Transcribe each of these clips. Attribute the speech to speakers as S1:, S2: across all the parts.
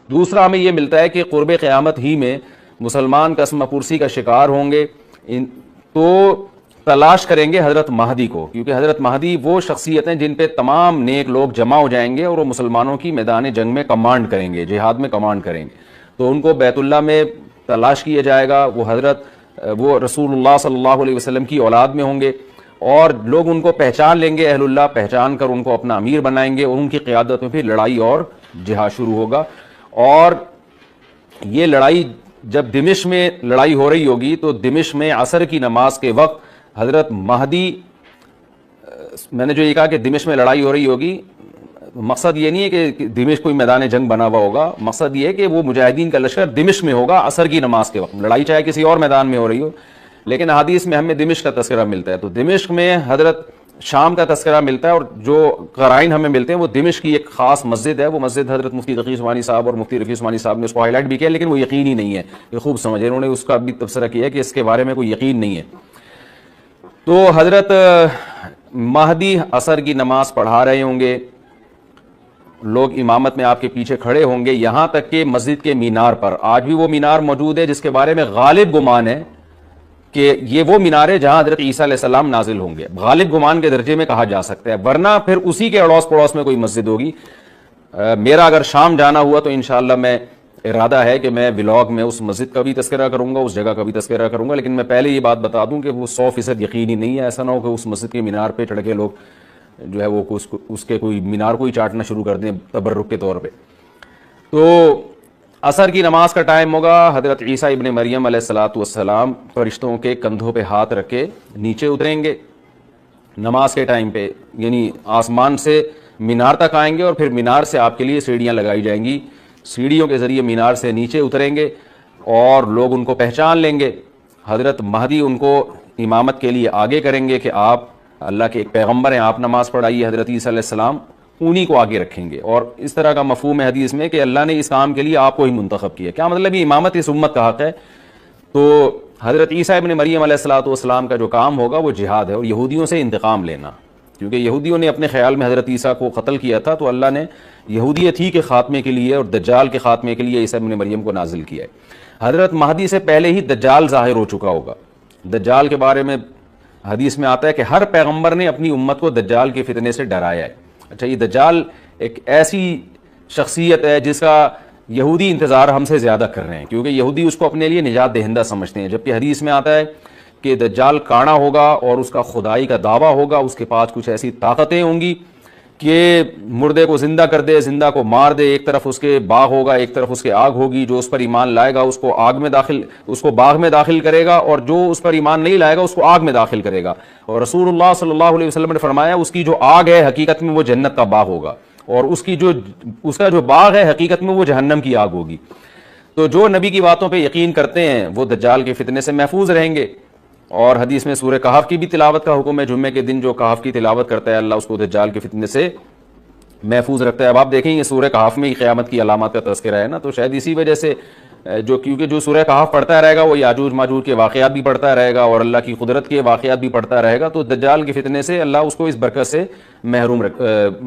S1: دوسرا ہمیں یہ ملتا ہے کہ قرب قیامت ہی میں مسلمان قسم پرسی کا شکار ہوں گے تو تلاش کریں گے حضرت مہدی کو، کیونکہ حضرت مہدی وہ شخصیت ہیں جن پہ تمام نیک لوگ جمع ہو جائیں گے اور وہ مسلمانوں کی میدان جنگ میں کمانڈ کریں گے، جہاد میں کمانڈ کریں گے. تو ان کو بیت اللہ میں تلاش کیا جائے گا. وہ رسول اللہ صلی اللہ علیہ وسلم کی اولاد میں ہوں گے اور لوگ ان کو پہچان لیں گے، اہل اللہ پہچان کر ان کو اپنا امیر بنائیں گے اور ان کی قیادت میں پھر لڑائی اور جہاد شروع ہوگا. اور یہ لڑائی جب دمشق میں لڑائی ہو رہی ہوگی تو دمشق میں عصر کی نماز کے وقت حضرت مہدی، میں نے جو یہ کہا کہ دمشق میں لڑائی ہو رہی ہوگی، مقصد یہ نہیں ہے کہ دمشق کوئی میدان جنگ بنا ہوا ہوگا، مقصد یہ ہے کہ وہ مجاہدین کا لشکر دمشق میں ہوگا عصر کی نماز کے وقت. لڑائی چاہے کسی اور میدان میں ہو رہی ہو، لیکن حدیث میں ہمیں دمشق کا تذکرہ ملتا ہے. تو دمشق میں حضرت شام کا تذکرہ ملتا ہے اور جو قرائن ہمیں ملتے ہیں وہ دمشق کی ایک خاص مسجد ہے. وہ مسجد حضرت مفتی تقی عثمانی صاحب اور مفتی رفیع عثمانی صاحب نے اس کو ہائی لائٹ بھی کیا، لیکن وہ یقینی نہیں ہے. یہ خوب سمجھے، انہوں نے اس کا بھی تبصرہ کیا کہ اس کے بارے میں کوئی یقین نہیں ہے. تو حضرت مہدی عصر کی نماز پڑھا رہے ہوں گے، لوگ امامت میں آپ کے پیچھے کھڑے ہوں گے، یہاں تک کہ مسجد کے مینار پر، آج بھی وہ مینار موجود ہے جس کے بارے میں غالب گمان ہے کہ یہ وہ مینار ہے جہاں حضرت عیسیٰ علیہ السلام نازل ہوں گے. غالب گمان کے درجے میں کہا جا سکتا ہے، ورنہ پھر اسی کے اڑوس پڑوس میں کوئی مسجد ہوگی. میرا اگر شام جانا ہوا تو انشاءاللہ میں ارادہ ہے کہ میں ولاگ میں اس مسجد کا بھی تذکرہ کروں گا، اس جگہ کا بھی تذکرہ کروں گا. لیکن میں پہلے یہ بات بتا دوں کہ وہ 100% یقینی نہیں ہے. ایسا نہ ہو کہ اس مسجد کے مینار پہ چڑھ کے لوگ جو ہے وہ اس کے کوئی مینار کو ہی چاٹنا شروع کر دیں تبرک کے طور پہ. تو عصر کی نماز کا ٹائم ہوگا، حضرت عیسیٰ ابن مریم علیہ الصلاۃ والسلام فرشتوں کے کندھوں پہ ہاتھ رکھ کے نیچے اتریں گے نماز کے ٹائم پہ، یعنی آسمان سے مینار تک آئیں گے اور پھر مینار سے آپ کے لیے سیڑھیاں لگائی جائیں گی. سیڑھیوں کے ذریعے مینار سے نیچے اتریں گے اور لوگ ان کو پہچان لیں گے. حضرت مہدی ان کو امامت کے لیے آگے کریں گے کہ آپ اللہ کے ایک پیغمبر ہیں، آپ نماز پڑھائیے. حضرت عیسیٰ علیہ السلام انہی کو آگے رکھیں گے. اور اس طرح کا مفہوم ہے حدیث میں کہ اللہ نے اس کام کے لیے آپ کو ہی منتخب کیا. کیا مطلب؟ یہ امامت اس امت کا حق ہے. تو حضرت عیسیٰ ابن مریم علیہ الصلوۃ والسلام کا جو کام ہوگا وہ جہاد ہے اور یہودیوں سے انتقام لینا، کیونکہ یہودیوں نے اپنے خیال میں حضرت عیسیٰ کو قتل کیا تھا. تو اللہ نے یہودیت ہی کے خاتمے کے لیے اور دجال کے خاتمے کے لیے عیسیٰ ابن مریم کو نازل کیا ہے. حضرت مہدی سے پہلے ہی دجال ظاہر ہو چکا ہوگا. دجال کے بارے میں حدیث میں آتا ہے کہ ہر پیغمبر نے اپنی امت کو دجال کے فتنے سے ڈرایا ہے. اچھا، یہ دجال ایک ایسی شخصیت ہے جس کا یہودی انتظار ہم سے زیادہ کر رہے ہیں، کیونکہ یہودی اس کو اپنے لیے نجات دہندہ سمجھتے ہیں. جبکہ حدیث میں آتا ہے کہ دجال کانا ہوگا اور اس کا خدائی کا دعویٰ ہوگا، اس کے پاس کچھ ایسی طاقتیں ہوں گی کہ مردے کو زندہ کر دے، زندہ کو مار دے. ایک طرف اس کے باغ ہوگا، ایک طرف اس کے آگ ہوگی. جو اس پر ایمان لائے گا اس کو باغ میں داخل کرے گا، اور جو اس پر ایمان نہیں لائے گا اس کو آگ میں داخل کرے گا. اور رسول اللہ صلی اللہ علیہ وسلم نے فرمایا اس کی جو آگ ہے حقیقت میں وہ جنت کا باغ ہوگا، اور اس کا جو باغ ہے حقیقت میں وہ جہنم کی آگ ہوگی. تو جو نبی کی باتوں پہ یقین کرتے ہیں وہ دجال کے فتنے سے محفوظ رہیں گے. اور حدیث میں سورہ کہف کی بھی تلاوت کا حکم ہے. جمعے کے دن جو کہف کی تلاوت کرتا ہے اللہ اس کو دجال کے فتنے سے محفوظ رکھتا ہے. اب آپ دیکھیں گے سورہ کہف میں ہی قیامت کی علامات کا تذکرہ ہے نا، تو شاید اسی وجہ سے کیونکہ جو سورہ کہف پڑھتا رہے گا وہ یاجوج ماجوج کے واقعات بھی پڑھتا رہے گا اور اللہ کی قدرت کے واقعات بھی پڑھتا رہے گا. تو دجال کے فتنے سے اللہ اس کو اس برکت سے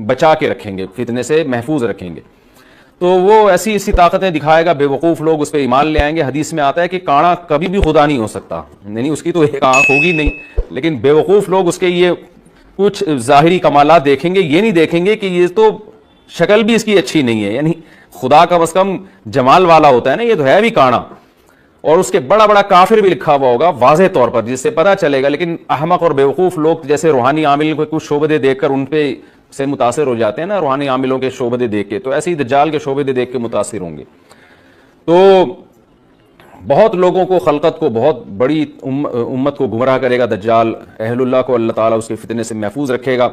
S1: بچا کے رکھیں گے، فتنے سے محفوظ رکھیں گے. تو وہ ایسی طاقتیں دکھائے گا، بے وقوف لوگ اس پہ ایمان لے آئیں گے. حدیث میں آتا ہے کہ کانا کبھی بھی خدا نہیں ہو سکتا، یعنی اس کی تو ایک آنکھ ہوگی نہیں، لیکن بے وقوف لوگ اس کے یہ کچھ ظاہری کمالات دیکھیں گے، یہ نہیں دیکھیں گے کہ یہ تو شکل بھی اس کی اچھی نہیں ہے. یعنی خدا کم از کم جمال والا ہوتا ہے نا، یہ تو ہے بھی کانا. اور اس کے بڑا بڑا کافر بھی لکھا ہوا ہوگا واضح طور پر، جس سے پتہ چلے گا. لیکن احمق اور بیوقوف لوگ جیسے روحانی عامل کو کچھ شعبدے دیکھ کر ان پہ سے متاثر ہو جاتے ہیں نا، روحانی عاملوں کے شعبدے دیکھ کے، تو ایسے ہی دجال کے شعبدے دیکھ کے متاثر ہوں گے. تو بہت لوگوں کو، خلقت کو، بہت بڑی امت کو گمراہ کرے گا دجال. اہل اللہ کو اللہ تعالیٰ اس کے فتنے سے محفوظ رکھے گا.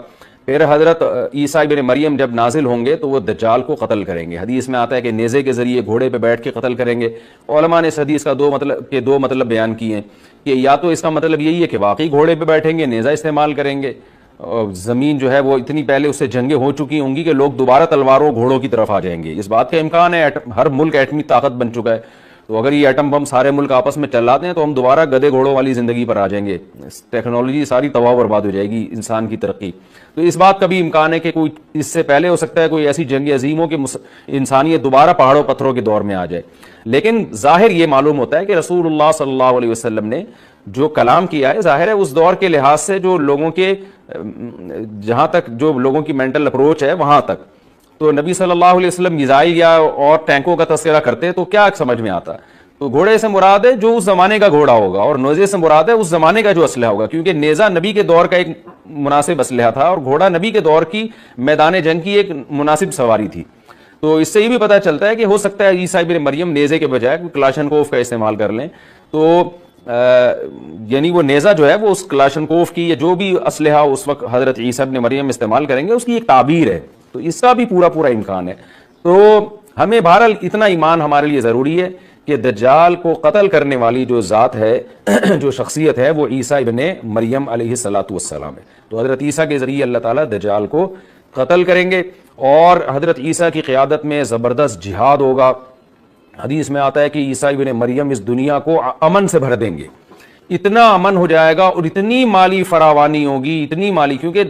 S1: پھر حضرت عیسیٰ ابن مریم جب نازل ہوں گے تو وہ دجال کو قتل کریں گے. حدیث میں آتا ہے کہ نیزے کے ذریعے گھوڑے پہ بیٹھ کے قتل کریں گے. علماء نے اس حدیث کا دو مطلب بیان کیے ہیں کہ یا تو اس کا مطلب یہی ہے کہ واقعی گھوڑے پہ بیٹھیں گے، نیزہ استعمال کریں گے، زمین جو ہے وہ اتنی پہلے اس سے جنگیں ہو چکی ہوں گی کہ لوگ دوبارہ تلواروں گھوڑوں کی طرف آ جائیں گے. اس بات کا امکان ہے، ہر ملک ایٹمی طاقت بن چکا ہے. تو اگر یہ ایٹم بم سارے ملک آپس میں چلاتے ہیں تو ہم دوبارہ گدے گھوڑوں والی زندگی پر آ جائیں گے، ٹیکنالوجی ساری تباہ برباد ہو جائے گی، انسان کی ترقی۔ تو اس بات کا بھی امکان ہے کہ کوئی اس سے پہلے ہو سکتا ہے کوئی ایسی جنگ عظیم ہو کہ انسانیت دوبارہ پہاڑوں پتھروں کے دور میں آ جائے، لیکن ظاہر یہ معلوم ہوتا ہے کہ رسول اللہ صلی اللہ علیہ وسلم نے جو کلام کیا ہے، ظاہر ہے اس دور کے لحاظ سے جو لوگوں کے جہاں تک جو لوگوں کی مینٹل اپروچ ہے وہاں تک، تو نبی صلی اللہ علیہ وسلم میزائل یا اور ٹینکوں کا تذکرہ کرتے تو کیا سمجھ میں آتا؟ تو گھوڑے سے مراد ہے جو اس زمانے کا گھوڑا ہوگا، اور نیزے سے مراد ہے اس زمانے کا جو اسلحہ ہوگا، کیونکہ نیزہ نبی کے دور کا ایک مناسب اسلحہ تھا اور گھوڑا نبی کے دور کی میدان جنگ کی ایک مناسب سواری تھی۔ تو اس سے یہ بھی پتہ چلتا ہے کہ ہو سکتا ہے عیسیٰ ابن مریم نیزے کے بجائے کلاشنکوف کا استعمال کر لیں، تو یعنی وہ نیزہ جو ہے وہ اس کلاشنکوف کی یا جو بھی اسلحہ اس وقت حضرت عیسیٰ ابن مریم استعمال کریں گے اس کی ایک تعبیر ہے، تو اس کا بھی پورا امکان ہے۔ تو ہمیں بہرحال اتنا ایمان ہمارے لیے ضروری ہے کہ دجال کو قتل کرنے والی جو ذات ہے جو شخصیت ہے وہ عیسیٰ ابن مریم علیہ الصلوۃ والسلام ہے۔ تو حضرت عیسیٰ کے ذریعے اللہ تعالیٰ دجال کو قتل کریں گے، اور حضرت عیسیٰ کی قیادت میں زبردست جہاد ہوگا۔ حدیث میں آتا ہے کہ عیسیٰ ابن مریم اس دنیا کو امن سے بھر دیں گے، اتنا امن ہو جائے گا اور اتنی مالی فراوانی ہوگی، اتنی مالی، کیونکہ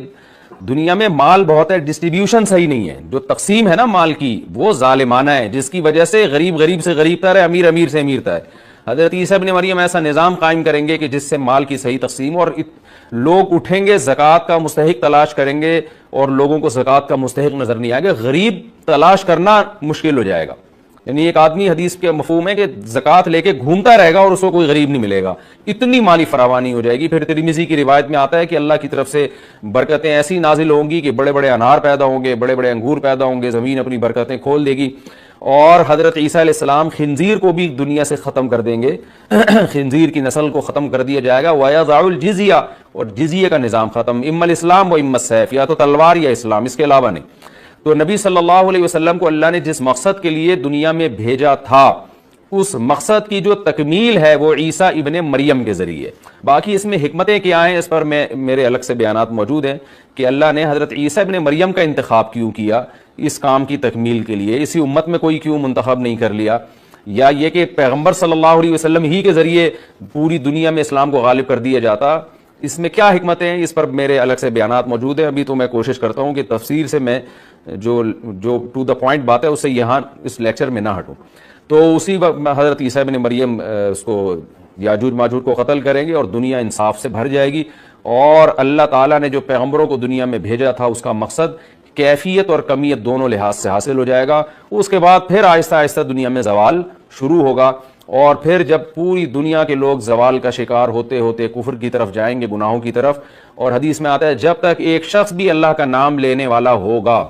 S1: دنیا میں مال بہت ہے، ڈسٹریبیوشن صحیح نہیں ہے، جو تقسیم ہے نا مال کی وہ ظالمانہ ہے، جس کی وجہ سے غریب سے غریب تر ہے، امیر سے امیر تر ہے۔ حضرت عیسیٰ ابن مریم ایسا نظام قائم کریں گے کہ جس سے مال کی صحیح تقسیم، اور لوگ اٹھیں گے زکوٰۃ کا مستحق تلاش کریں گے اور لوگوں کو زکوٰۃ کا مستحق نظر نہیں آئے گا، غریب تلاش کرنا مشکل ہو جائے گا۔ یعنی ایک آدمی، حدیث کے مفہوم ہے کہ زکوٰۃ لے کے گھومتا رہے گا اور اس کو کوئی غریب نہیں ملے گا، اتنی مالی فراوانی ہو جائے گی۔ پھر ترمذی کی روایت میں آتا ہے کہ اللہ کی طرف سے برکتیں ایسی نازل ہوں گی کہ بڑے بڑے انہار پیدا ہوں گے، بڑے بڑے انگور پیدا ہوں گے، زمین اپنی برکتیں کھول دے گی، اور حضرت عیسیٰ علیہ السلام خنزیر کو بھی دنیا سے ختم کر دیں گے، خنزیر کی نسل کو ختم کر دیا جائے گا، وَيَضَعُ الْجِزْيَةَ، اور جزیے کا نظام ختم، اما الاسلام و اما السیف، یا تو تلوار یا اسلام، اس کے علاوہ نہیں۔ تو نبی صلی اللہ علیہ وسلم کو اللہ نے جس مقصد کے لیے دنیا میں بھیجا تھا اس مقصد کی جو تکمیل ہے وہ عیسیٰ ابن مریم کے ذریعے۔ باقی اس میں حکمتیں کیا ہیں اس پر میرے الگ سے بیانات موجود ہیں کہ اللہ نے حضرت عیسیٰ ابن مریم کا انتخاب کیوں کیا اس کام کی تکمیل کے لیے، اسی امت میں کوئی کیوں منتخب نہیں کر لیا، یا یہ کہ پیغمبر صلی اللہ علیہ وسلم ہی کے ذریعے پوری دنیا میں اسلام کو غالب کر دیا جاتا، اس میں کیا حکمتیں ہیں، اس پر میرے الگ سے بیانات موجود ہیں۔ ابھی تو میں کوشش کرتا ہوں کہ تفسیر سے میں جو ٹو دا پوائنٹ بات ہے اس سے یہاں اس لیکچر میں نہ ہٹوں۔ تو اسی وقت حضرت عیسیٰ ابن مریم اس کو یاجوج ماجوج کو قتل کریں گے اور دنیا انصاف سے بھر جائے گی، اور اللہ تعالیٰ نے جو پیغمبروں کو دنیا میں بھیجا تھا اس کا مقصد کیفیت اور کمیت دونوں لحاظ سے حاصل ہو جائے گا۔ اس کے بعد پھر آہستہ آہستہ دنیا میں زوال شروع ہوگا، اور پھر جب پوری دنیا کے لوگ زوال کا شکار ہوتے ہوتے کفر کی طرف جائیں گے، گناہوں کی طرف، اور حدیث میں آتا ہے جب تک ایک شخص بھی اللہ کا نام لینے والا ہوگا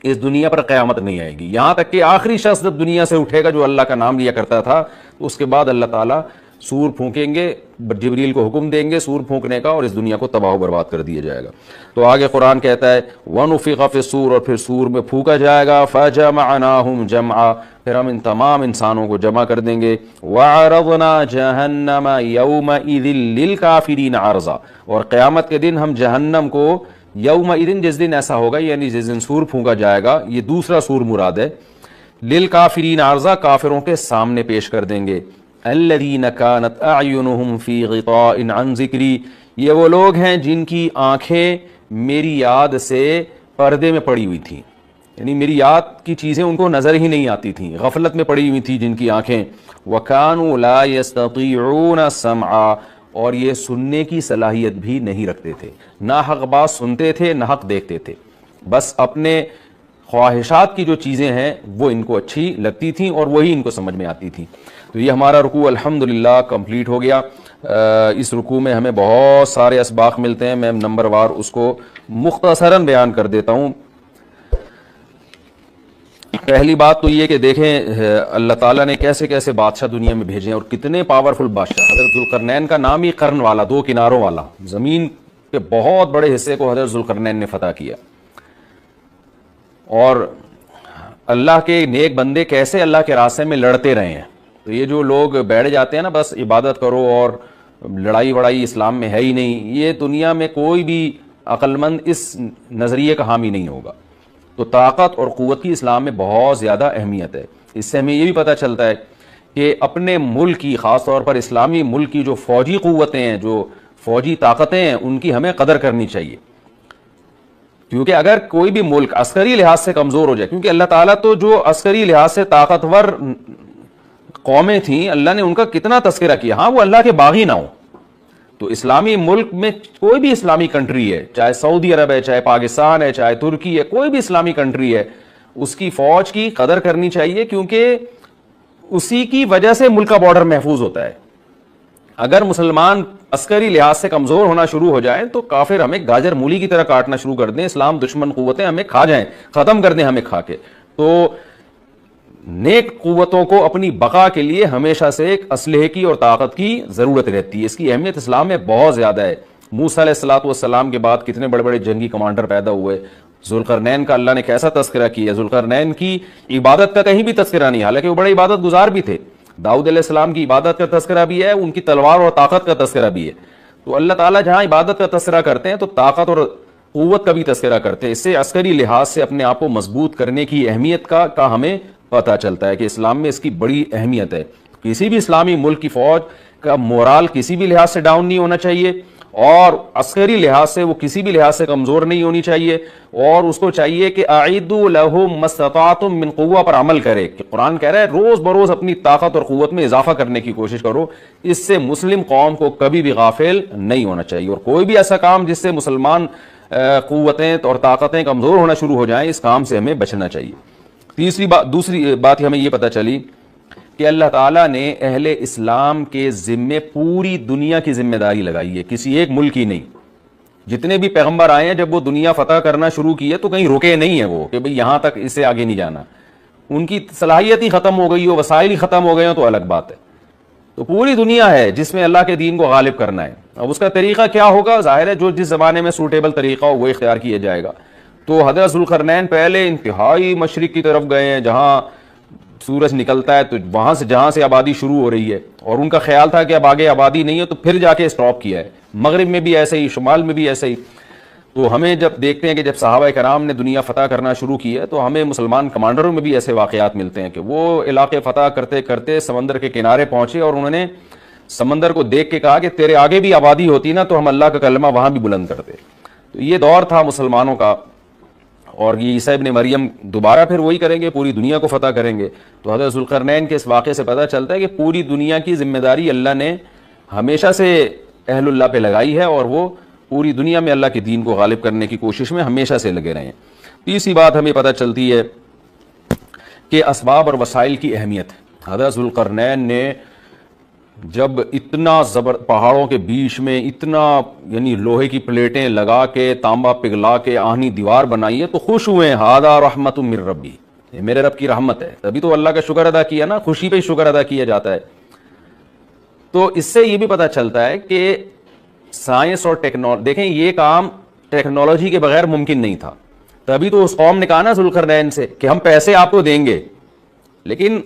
S1: اس دنیا پر قیامت نہیں آئے گی، یہاں تک کہ آخری شخص جب دنیا سے اٹھے گا جو اللہ کا نام لیا کرتا تھا، تو اس کے بعد اللہ تعالیٰ سور پھونکیں گے، جبریل کو حکم دیں گے سور پھونکنے کا، اور اس دنیا کو تباہ و برباد کر دیا جائے گا۔ تو آگے قرآن کہتا ہے وَنُفِخَ فِي الصُّورِ، اور پھر سور میں پھونکا جائے گا، فَجَمَعْنَاهُمْ جَمْعًا، پھر ہم ان تمام انسانوں کو جمع کر دیں گے، وَعَرَضْنَا جَهَنَّمَ يَوْمَئِذٍ لِّلْكَافِرِينَ عَرْضًا، اور قیامت کے دن ہم جہنم کو یومئذ، جس دن ایسا ہوگا یعنی جس دن سور پھونکا جائے گا، یہ دوسرا سور مراد ہے، للکافرین عرضا، کافروں کے سامنے پیش کر دیں گے، الذین کانت اعینہم فی غطاء عن ذکری، یہ وہ لوگ ہیں جن کی آنکھیں میری یاد سے پردے میں پڑی ہوئی تھیں، یعنی میری یاد کی چیزیں ان کو نظر ہی نہیں آتی تھیں، غفلت میں پڑی ہوئی تھی جن کی آنکھیں، وکانوا لا یستطیعون سمعا، اور یہ سننے کی صلاحیت بھی نہیں رکھتے تھے، نہ حق بات سنتے تھے نہ حق دیکھتے تھے، بس اپنے خواہشات کی جو چیزیں ہیں وہ ان کو اچھی لگتی تھیں اور وہی ان کو سمجھ میں آتی تھیں۔ تو یہ ہمارا رکوع الحمدللہ کمپلیٹ ہو گیا۔ اس رکوع میں ہمیں بہت سارے اسباق ملتے ہیں، میں نمبر وار اس کو مختصراً بیان کر دیتا ہوں۔ پہلی بات تو یہ کہ دیکھیں اللہ تعالیٰ نے کیسے کیسے بادشاہ دنیا میں بھیجے ہیں اور کتنے پاورفل بادشاہ۔ حضرت ذوالقرنین کا نام ہی قرن والا، دو کناروں والا، زمین کے بہت بڑے حصے کو حضرت ذوالقرنین نے فتح کیا، اور اللہ کے نیک بندے کیسے اللہ کے راستے میں لڑتے رہے ہیں۔ تو یہ جو لوگ بیٹھ جاتے ہیں نا بس عبادت کرو اور لڑائی وڑائی اسلام میں ہے ہی نہیں، یہ دنیا میں کوئی بھی عقل مند اس نظریے کا حامی نہیں ہوگا۔ تو طاقت اور قوت کی اسلام میں بہت زیادہ اہمیت ہے۔ اس سے ہمیں یہ بھی پتہ چلتا ہے کہ اپنے ملک کی، خاص طور پر اسلامی ملک کی جو فوجی قوتیں ہیں، جو فوجی طاقتیں ہیں، ان کی ہمیں قدر کرنی چاہیے. کیونکہ اگر کوئی بھی ملک عسکری لحاظ سے کمزور ہو جائے، کیونکہ اللہ تعالیٰ تو جو عسکری لحاظ سے طاقتور قومیں تھیں اللہ نے ان کا کتنا تذکرہ کیا، ہاں وہ اللہ کے باغی نہ ہوں. تو اسلامی ملک میں کوئی بھی اسلامی کنٹری ہے، چاہے سعودی عرب ہے، چاہے پاکستان ہے، چاہے ترکی ہے، کوئی بھی اسلامی کنٹری ہے، اس کی فوج کی قدر کرنی چاہیے، کیونکہ اسی کی وجہ سے ملک کا بارڈر محفوظ ہوتا ہے. اگر مسلمان عسکری لحاظ سے کمزور ہونا شروع ہو جائیں تو کافر ہمیں گاجر مولی کی طرح کاٹنا شروع کر دیں، اسلام دشمن قوتیں ہمیں کھا جائیں، ختم کر دیں ہمیں کھا کے. تو نیک قوتوں کو اپنی بقا کے لیے ہمیشہ سے ایک اسلحے کی اور طاقت کی ضرورت رہتی ہے. اس کی اہمیت اسلام میں بہت زیادہ ہے. موسیٰ علیہ الصلوۃ والسلام کے بعد کتنے بڑے بڑے جنگی کمانڈر پیدا ہوئے. ذوالقرنین کا اللہ نے کیسا تذکرہ کیا. ذوالقرنین کی عبادت کا کہیں بھی تذکرہ نہیں، حالانکہ وہ بڑے عبادت گزار بھی تھے. داؤد علیہ السلام کی عبادت کا تذکرہ بھی ہے، ان کی تلوار اور طاقت کا تذکرہ بھی ہے. تو اللہ تعالیٰ جہاں عبادت کا تذکرہ کرتے ہیں تو طاقت اور قوت کا بھی تذکرہ کرتے ہیں. اس سے عسکری لحاظ سے اپنے آپ کو مضبوط کرنے کی اہمیت کا ہمیں پتہ چلتا ہے کہ اسلام میں اس کی بڑی اہمیت ہے. کسی بھی اسلامی ملک کی فوج کا مورال کسی بھی لحاظ سے ڈاؤن نہیں ہونا چاہیے، اور عسکری لحاظ سے وہ کسی بھی لحاظ سے کمزور نہیں ہونی چاہیے. اور اس کو چاہیے کہ اعدوا لهم ما استطعتم من قوہ پر عمل کرے، کہ قرآن کہہ رہا ہے روز بروز اپنی طاقت اور قوت میں اضافہ کرنے کی کوشش کرو. اس سے مسلم قوم کو کبھی بھی غافل نہیں ہونا چاہیے، اور کوئی بھی ایسا کام جس سے مسلمان قوتیں اور طاقتیں کمزور ہونا شروع ہو جائیں، اس کام سے ہمیں بچنا چاہیے. دوسری بات ہمیں یہ پتہ چلی کہ اللہ تعالیٰ نے اہل اسلام کے ذمے پوری دنیا کی ذمہ داری لگائی ہے، کسی ایک ملک کی نہیں. جتنے بھی پیغمبر آئے ہیں جب وہ دنیا فتح کرنا شروع کی ہے تو کہیں رکے نہیں ہیں وہ کہ بھئی یہاں تک، اس سے آگے نہیں جانا. ان کی صلاحیت ہی ختم ہو گئی ہو، وسائل ہی ختم ہو گئے ہوں تو الگ بات ہے. تو پوری دنیا ہے جس میں اللہ کے دین کو غالب کرنا ہے. اب اس کا طریقہ کیا ہوگا؟ ظاہر ہے جو جس زمانے میں سوٹیبل طریقہ ہو وہ اختیار کیا جائے گا. تو حضرت ذوالقرنین پہلے انتہائی مشرق کی طرف گئے ہیں جہاں سورج نکلتا ہے، تو وہاں سے جہاں سے آبادی شروع ہو رہی ہے، اور ان کا خیال تھا کہ اب آگے آبادی نہیں ہے تو پھر جا کے اسٹاپ کیا ہے. مغرب میں بھی ایسے ہی، شمال میں بھی ایسے ہی. تو ہمیں جب دیکھتے ہیں کہ جب صحابہ کرام نے دنیا فتح کرنا شروع کی ہے تو ہمیں مسلمان کمانڈروں میں بھی ایسے واقعات ملتے ہیں کہ وہ علاقے فتح کرتے کرتے سمندر کے کنارے پہنچے اور انہوں نے سمندر کو دیکھ کے کہا کہ تیرے آگے بھی آبادی ہوتی نا تو ہم اللہ کا کلمہ وہاں بھی بلند کرتے. تو یہ دور تھا مسلمانوں کا، اور یہ عیسیٰ ابن مریم دوبارہ پھر وہی کریں گے، پوری دنیا کو فتح کریں گے. تو حضرت ذوالقرنین کے اس واقعے سے پتہ چلتا ہے کہ پوری دنیا کی ذمہ داری اللہ نے ہمیشہ سے اہل اللہ پہ لگائی ہے، اور وہ پوری دنیا میں اللہ کے دین کو غالب کرنے کی کوشش میں ہمیشہ سے لگے رہے ہیں. تیسری بات ہمیں پتہ چلتی ہے کہ اسباب اور وسائل کی اہمیت. حضرت ذوالقرنین نے جب اتنا پہاڑوں کے بیچ میں اتنا یعنی لوہے کی پلیٹیں لگا کے تانبا پگھلا کے آہنی دیوار بنائی ہے تو خوش ہوئے ہیں. ھذا رحمت من ربی، یہ میرے رب کی رحمت ہے. تبھی تو اللہ کا شکر ادا کیا نا، خوشی پہ شکر ادا کیا جاتا ہے. تو اس سے یہ بھی پتہ چلتا ہے کہ سائنس اور ٹیکنالوجی، دیکھیں یہ کام ٹیکنالوجی کے بغیر ممکن نہیں تھا. تبھی تو اس قوم نے کہا نا ذوالقرنین سے کہ ہم پیسے آپ کو دیں گے، لیکن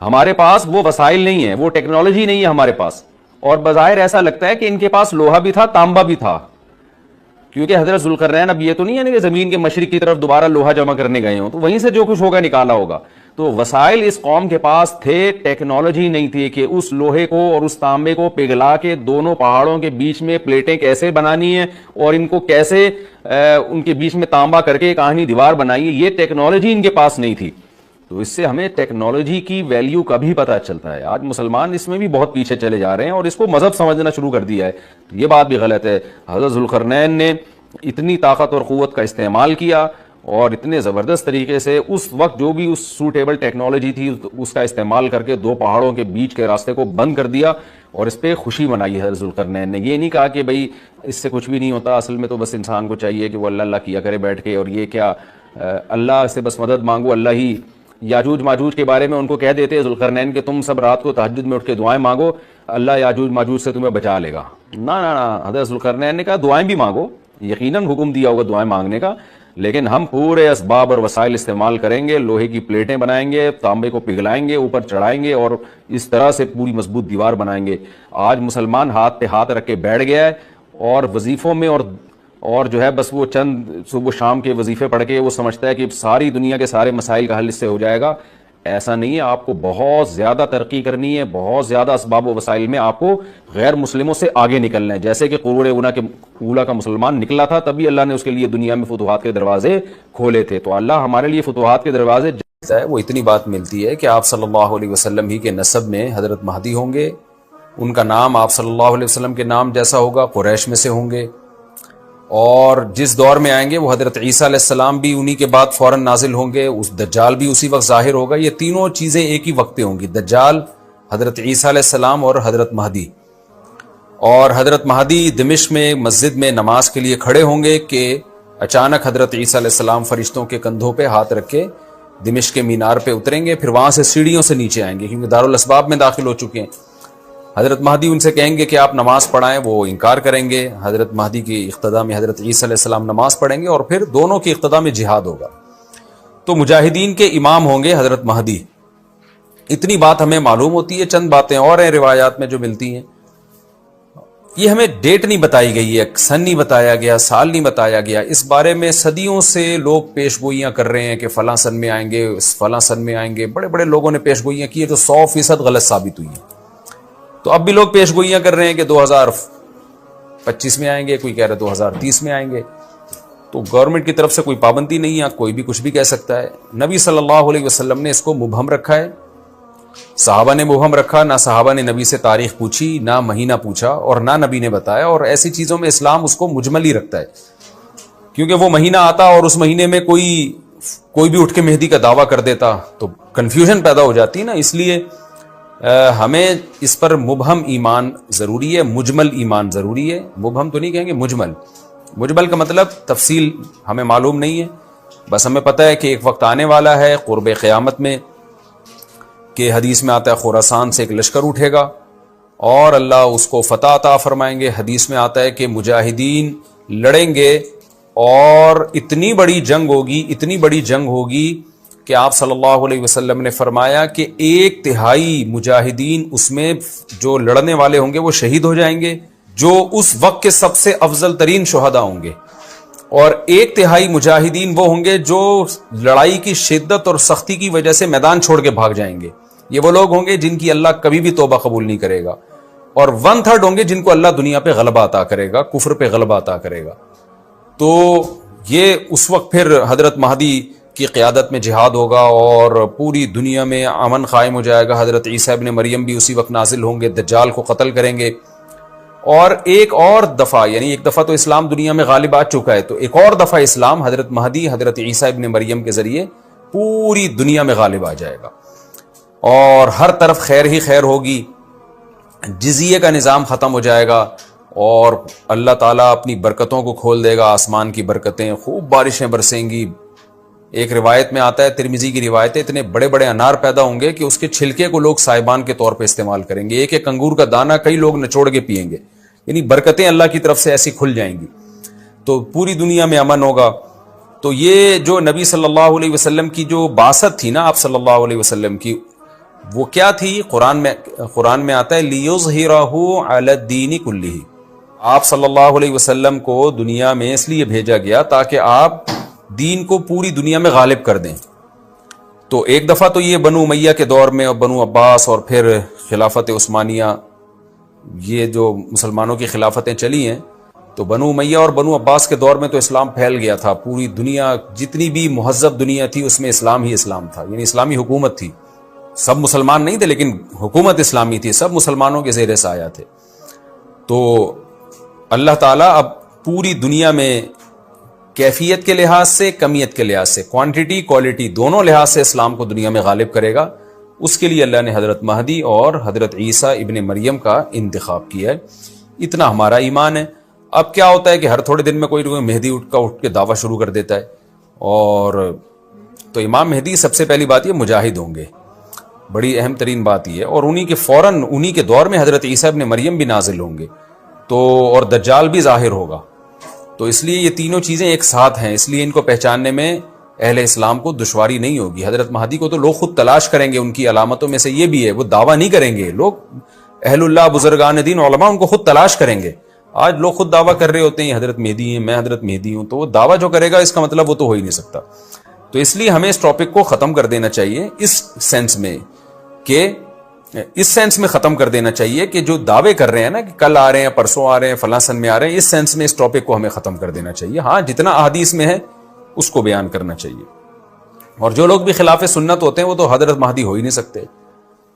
S1: ہمارے پاس وہ وسائل نہیں ہیں، وہ ٹیکنالوجی نہیں ہے ہمارے پاس. اور بظاہر ایسا لگتا ہے کہ ان کے پاس لوہا بھی تھا، تانبا بھی تھا، کیونکہ حضرت ذوالقرنین اب یہ تو نہیں ہے کہ زمین کے مشرق کی طرف دوبارہ لوہا جمع کرنے گئے ہوں تو وہیں سے جو کچھ ہوگا نکالا ہوگا. تو وسائل اس قوم کے پاس تھے، ٹیکنالوجی نہیں تھی کہ اس لوہے کو اور اس تانبے کو پگھلا کے دونوں پہاڑوں کے بیچ میں پلیٹیں کیسے بنانی ہیں اور ان کو کیسے ان کے بیچ میں تانبا کر کے ایک آہنی دیوار بنائی ہے، یہ ٹیکنالوجی ان کے پاس نہیں تھی. تو اس سے ہمیں ٹیکنالوجی کی ویلیو کا بھی پتہ چلتا ہے. آج مسلمان اس میں بھی بہت پیچھے چلے جا رہے ہیں اور اس کو مذہب سمجھنا شروع کر دیا ہے. یہ بات بھی غلط ہے. حضرت ذوالقرنین نے اتنی طاقت اور قوت کا استعمال کیا اور اتنے زبردست طریقے سے اس وقت جو بھی اس سوٹیبل ٹیکنالوجی تھی اس کا استعمال کر کے دو پہاڑوں کے بیچ کے راستے کو بند کر دیا اور اس پہ خوشی منائی حضرت ذوالقرنین نے. یہ نہیں کہا کہ بھئی اس سے کچھ بھی نہیں ہوتا، اصل میں تو بس انسان کو چاہیے کہ وہ اللہ اللہ کیا کرے بیٹھ کے، اور یہ کیا اللہ سے بس مدد مانگو، اللہ ہی. یاجوج ماجوج کے بارے میں ان کو کہہ دیتے ہیں ذوالقرنین کہ تم سب رات کو تہجد میں اٹھ کے دعائیں مانگو، اللہ یاجوج ماجوج سے تمہیں بچا لے گا. نہ حضرت ذوالقرنین نے کہا دعائیں بھی مانگو، یقیناً حکم دیا ہوگا دعائیں مانگنے کا، لیکن ہم پورے اسباب اور وسائل استعمال کریں گے، لوہے کی پلیٹیں بنائیں گے، تانبے کو پگھلائیں گے، اوپر چڑھائیں گے اور اس طرح سے پوری مضبوط دیوار بنائیں گے. آج مسلمان ہاتھ پہ ہاتھ رکھ کے بیٹھ گیا ہے اور وظیفوں میں اور جو ہے بس وہ چند صبح شام کے وظیفے پڑھ کے وہ سمجھتا ہے کہ ساری دنیا کے سارے مسائل کا حل اس سے ہو جائے گا. ایسا نہیں ہے، آپ کو بہت زیادہ ترقی کرنی ہے، بہت زیادہ اسباب و وسائل میں آپ کو غیر مسلموں سے آگے نکلنا ہے. جیسے کہ قرون اولیٰ کا مسلمان نکلا تھا، تبھی اللہ نے اس کے لیے دنیا میں فتوحات کے دروازے کھولے تھے. تو اللہ ہمارے لیے فتوحات کے دروازے ہے. وہ اتنی بات ملتی ہے کہ آپ صلی اللہ علیہ وسلم ہی کے نسب میں حضرت مہدی ہوں گے. ان کا نام آپ صلی اللہ علیہ وسلم کے نام جیسا ہوگا، قریش میں سے ہوں گے. اور جس دور میں آئیں گے وہ حضرت عیسیٰ علیہ السلام بھی انہی کے بعد فوراً نازل ہوں گے. اس دجال بھی اسی وقت ظاہر ہوگا. یہ تینوں چیزیں ایک ہی وقت ہوں گی، دجال، حضرت عیسیٰ علیہ السلام اور حضرت مہدی. اور حضرت مہدی دمشق میں مسجد میں نماز کے لیے کھڑے ہوں گے کہ اچانک حضرت عیسیٰ علیہ السلام فرشتوں کے کندھوں پہ ہاتھ رکھ کے دمشق کے مینار پہ اتریں گے، پھر وہاں سے سیڑھیوں سے نیچے آئیں گے کیونکہ دارالاسباب میں داخل ہو چکے ہیں. حضرت مہدی ان سے کہیں گے کہ آپ نماز پڑھائیں، وہ انکار کریں گے. حضرت مہدی کی اقتداء میں حضرت عیسیٰ علیہ السلام نماز پڑھیں گے اور پھر دونوں کی اقتداء میں جہاد ہوگا. تو مجاہدین کے امام ہوں گے حضرت مہدی. اتنی بات ہمیں معلوم ہوتی ہے. چند باتیں اور ہیں روایات میں جو ملتی ہیں. یہ ہمیں ڈیٹ نہیں بتائی گئی ہے، سن نہیں بتایا گیا، سال نہیں بتایا گیا. اس بارے میں صدیوں سے لوگ پیش گوئیاں کر رہے ہیں کہ فلاں سن میں آئیں گے، فلاں سن میں آئیں گے. بڑے بڑے لوگوں نے پیش گوئیاں کی ہیں جو 100% غلط ثابت ہوئی ہیں. تو اب بھی لوگ پیش گوئیاں کر رہے ہیں کہ 2025 میں آئیں گے، کوئی کہہ رہا ہے 2030 میں آئیں گے. تو گورنمنٹ کی طرف سے کوئی پابندی نہیں ہے، کوئی بھی کچھ بھی کہہ سکتا ہے. نبی صلی اللہ علیہ وسلم نے اس کو مبہم رکھا ہے، صحابہ نے مبہم رکھا. نہ صحابہ نے نبی سے تاریخ پوچھی، نہ مہینہ پوچھا، اور نہ نبی نے بتایا. اور ایسی چیزوں میں اسلام اس کو مجمل ہی رکھتا ہے، کیونکہ وہ مہینہ آتا اور اس مہینے میں کوئی بھی اٹھ کے مہدی کا دعویٰ کر دیتا تو کنفیوژن پیدا ہو جاتی نا. اس لیے ہمیں اس پر مبہم ایمان ضروری ہے، مجمل ایمان ضروری ہے. مبہم تو نہیں کہیں گے، مجمل. مجمل کا مطلب تفصیل ہمیں معلوم نہیں ہے، بس ہمیں پتہ ہے کہ ایک وقت آنے والا ہے قرب قیامت میں کہ حدیث میں آتا ہے خراسان سے ایک لشکر اٹھے گا اور اللہ اس کو فتح عطا فرمائیں گے. حدیث میں آتا ہے کہ مجاہدین لڑیں گے اور اتنی بڑی جنگ ہوگی کہ آپ صلی اللہ علیہ وسلم نے فرمایا کہ 1/3 مجاہدین اس میں جو لڑنے والے ہوں گے وہ شہید ہو جائیں گے، جو اس وقت کے سب سے افضل ترین شہداء ہوں گے. اور 1/3 مجاہدین وہ ہوں گے جو لڑائی کی شدت اور سختی کی وجہ سے میدان چھوڑ کے بھاگ جائیں گے. یہ وہ لوگ ہوں گے جن کی اللہ کبھی بھی توبہ قبول نہیں کرے گا. اور 1/3 ہوں گے جن کو اللہ دنیا پہ غلبہ عطا کرے گا، کفر پہ غلبہ عطا کرے گا. تو یہ اس وقت پھر حضرت مہدی کی قیادت میں جہاد ہوگا اور پوری دنیا میں امن قائم ہو جائے گا. حضرت عیسیٰ ابن مریم بھی اسی وقت نازل ہوں گے، دجال کو قتل کریں گے. اور ایک اور دفعہ، یعنی ایک دفعہ تو اسلام دنیا میں غالب آ چکا ہے، تو ایک اور دفعہ اسلام حضرت مہدی حضرت عیسیٰ ابن مریم کے ذریعے پوری دنیا میں غالب آ جائے گا اور ہر طرف خیر ہی خیر ہوگی. جزیے کا نظام ختم ہو جائے گا اور اللہ تعالیٰ اپنی برکتوں کو کھول دے گا. آسمان کی برکتیں، خوب بارشیں برسیں گی. ایک روایت میں آتا ہے، ترمذی کی روایت ہے، اتنے بڑے بڑے انار پیدا ہوں گے کہ اس کے چھلکے کو لوگ سائبان کے طور پہ استعمال کریں گے. ایک انگور کا دانہ کئی لوگ نچوڑ کے پیئیں گے. یعنی برکتیں اللہ کی طرف سے ایسی کھل جائیں گی تو پوری دنیا میں امن ہوگا. تو یہ جو نبی صلی اللہ علیہ وسلم کی جو بعثت تھی نا، آپ صلی اللہ علیہ وسلم کی، وہ کیا تھی؟ قرآن میں آتا ہے لِيُظْهِرَهُ عَلَى الدِّينِ كُلِّهِ. آپ صلی اللہ علیہ وسلم کو دنیا میں اس لیے بھیجا گیا تاکہ آپ دین کو پوری دنیا میں غالب کر دیں. تو ایک دفعہ تو یہ بنو امیہ کے دور میں اور بنو عباس اور پھر خلافت عثمانیہ، یہ جو مسلمانوں کی خلافتیں چلی ہیں، تو بنو امیہ اور بنو عباس کے دور میں تو اسلام پھیل گیا تھا. پوری دنیا، جتنی بھی مہذب دنیا تھی اس میں اسلام ہی اسلام تھا. یعنی اسلامی حکومت تھی. سب مسلمان نہیں تھے لیکن حکومت اسلامی تھی، سب مسلمانوں کے زیر سایہ تھے. تو اللہ تعالیٰ اب پوری دنیا میں کیفیت کے لحاظ سے، کمیت کے لحاظ سے، کوانٹٹی کوالٹی دونوں لحاظ سے اسلام کو دنیا میں غالب کرے گا. اس کے لیے اللہ نے حضرت مہدی اور حضرت عیسیٰ ابن مریم کا انتخاب کیا ہے. اتنا ہمارا ایمان ہے. اب کیا ہوتا ہے کہ ہر تھوڑے دن میں کوئی مہدی اٹھ کے دعویٰ شروع کر دیتا ہے. اور تو امام مہدی سب سے پہلی بات یہ مجاہد ہوں گے، بڑی اہم ترین بات یہ ہے. اور انہی کے فوراً انہی کے دور میں حضرت عیسیٰ ابن مریم بھی نازل ہوں گے تو، اور دجال بھی ظاہر ہوگا. تو اس لیے یہ تینوں چیزیں ایک ساتھ ہیں، اس لیے ان کو پہچاننے میں اہل اسلام کو دشواری نہیں ہوگی. حضرت مہدی کو تو لوگ خود تلاش کریں گے. ان کی علامتوں میں سے یہ بھی ہے، وہ دعویٰ نہیں کریں گے. لوگ اہل اللہ، بزرگان دین، علماء ان کو خود تلاش کریں گے. آج لوگ خود دعویٰ کر رہے ہوتے ہیں حضرت مہدی ہیں، میں حضرت مہدی ہوں، تو وہ دعویٰ جو کرے گا اس کا مطلب وہ تو ہو ہی نہیں سکتا. تو اس لیے ہمیں اس ٹاپک کو ختم کر دینا چاہیے اس سینس میں ختم کر دینا چاہیے کہ جو دعوے کر رہے ہیں نا کہ کل آ رہے ہیں، پرسوں آ رہے ہیں، فلاں سن میں آ رہے ہیں، اس سینس میں اس ٹاپک کو ہمیں ختم کر دینا چاہیے. ہاں جتنا احادیث میں ہے اس کو بیان کرنا چاہیے. اور جو لوگ بھی خلاف سنت ہوتے ہیں وہ تو حضرت مہدی ہو ہی نہیں سکتے.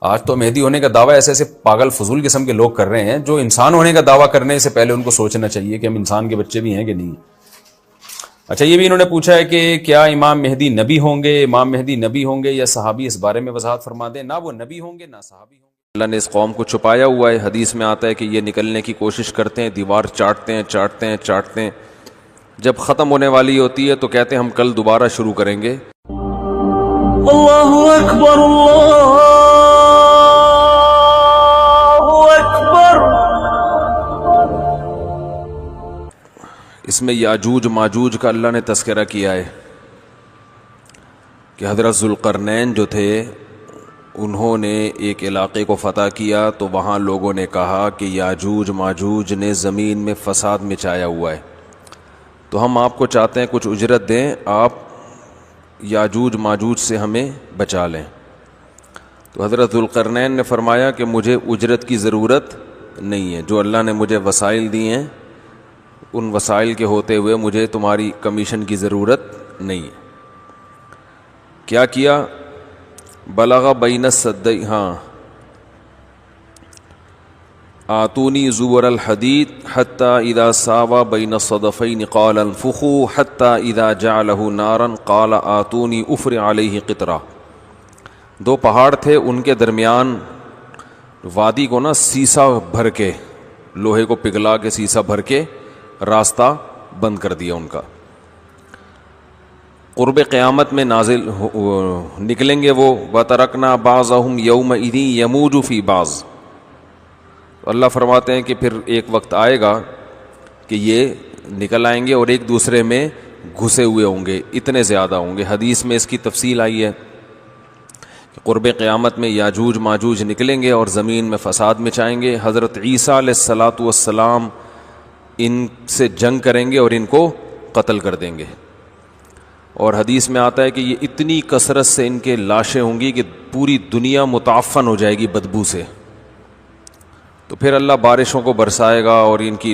S1: آج تو مہدی ہونے کا دعویٰ ایسے ایسے پاگل فضول قسم کے لوگ کر رہے ہیں جو انسان ہونے کا دعویٰ کرنے سے پہلے ان کو سوچنا چاہیے کہ ہم انسان کے بچے بھی ہیں کہ نہیں. اچھا یہ بھی انہوں نے پوچھا ہے کہ کیا امام مہدی نبی ہوں گے؟ امام مہدی نبی ہوں گے یا صحابی؟ اس بارے میں وضاحت فرما دیں. نہ وہ نبی ہوں گے نہ صحابی ہوں گے. اللہ نے اس قوم کو چھپایا ہوا ہے. حدیث میں آتا ہے کہ یہ نکلنے کی کوشش کرتے ہیں، دیوار چاٹتے ہیں. جب ختم ہونے والی ہوتی ہے تو کہتے ہیں ہم کل دوبارہ شروع کریں گے.
S2: اللہ اکبر، اللہ اکبر.
S1: اس میں یاجوج ماجوج کا اللہ نے تذکرہ کیا ہے کہ حضرت ذوالقرنین جو تھے انہوں نے ایک علاقے کو فتح کیا تو وہاں لوگوں نے کہا کہ یاجوج ماجوج نے زمین میں فساد مچایا ہوا ہے، تو ہم آپ کو چاہتے ہیں کچھ اجرت دیں، آپ یاجوج ماجوج سے ہمیں بچا لیں. تو حضرت ذوالقرنین نے فرمایا کہ مجھے اجرت کی ضرورت نہیں ہے، جو اللہ نے مجھے وسائل دی ہیں ان وسائل کے ہوتے ہوئے مجھے تمہاری کمیشن کی ضرورت نہیں ہے. کیا کیا؟ بلغ بین السدین، ہاں آتونی زور الحدید حتی اذا ساوا بین الصدفین قال انفخوا حتی اذا جعلہ نارا قال آتونی افر علیہ قطرہ. دو پہاڑ تھے، ان کے درمیان وادی کو نا سیسا بھر کے، لوہے کو پگھلا کے سیسا بھر کے راستہ بند کر دیا ان کا. قرب قیامت میں نازل نکلیں گے وہ. وَتَرَكْنَا بَعْضَهُمْ يَوْمَئِذٍ يَمُوجُ فِي بَعْضٍ. اللہ فرماتے ہیں کہ پھر ایک وقت آئے گا کہ یہ نکل آئیں گے اور ایک دوسرے میں گھسے ہوئے ہوں گے، اتنے زیادہ ہوں گے. حدیث میں اس کی تفصیل آئی ہے کہ قرب قیامت میں یاجوج ماجوج نکلیں گے اور زمین میں فساد مچائیں گے. حضرت عیسیٰ علیہ الصلاۃ والسلام ان سے جنگ کریں گے اور ان کو قتل کر دیں گے. اور حدیث میں آتا ہے کہ یہ اتنی کثرت سے ان کے لاشیں ہوں گی کہ پوری دنیا متعفن ہو جائے گی بدبو سے. تو پھر اللہ بارشوں کو برسائے گا اور ان کی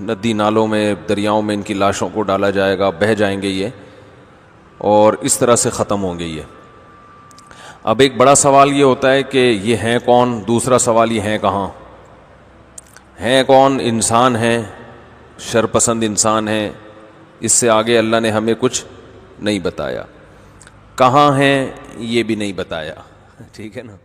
S1: ندی نالوں میں، دریاؤں میں ان کی لاشوں کو ڈالا جائے گا، بہہ جائیں گے یہ، اور اس طرح سے ختم ہوں گے یہ. اب ایک بڑا سوال یہ ہوتا ہے کہ یہ ہیں کون؟ دوسرا سوال یہ ہیں کہاں؟ ہیں کون؟ انسان ہیں، شرپسند انسان ہیں. اس سے آگے اللہ نے ہمیں کچھ نہیں بتایا. کہاں ہیں یہ بھی نہیں بتایا. ٹھیک ہے نا.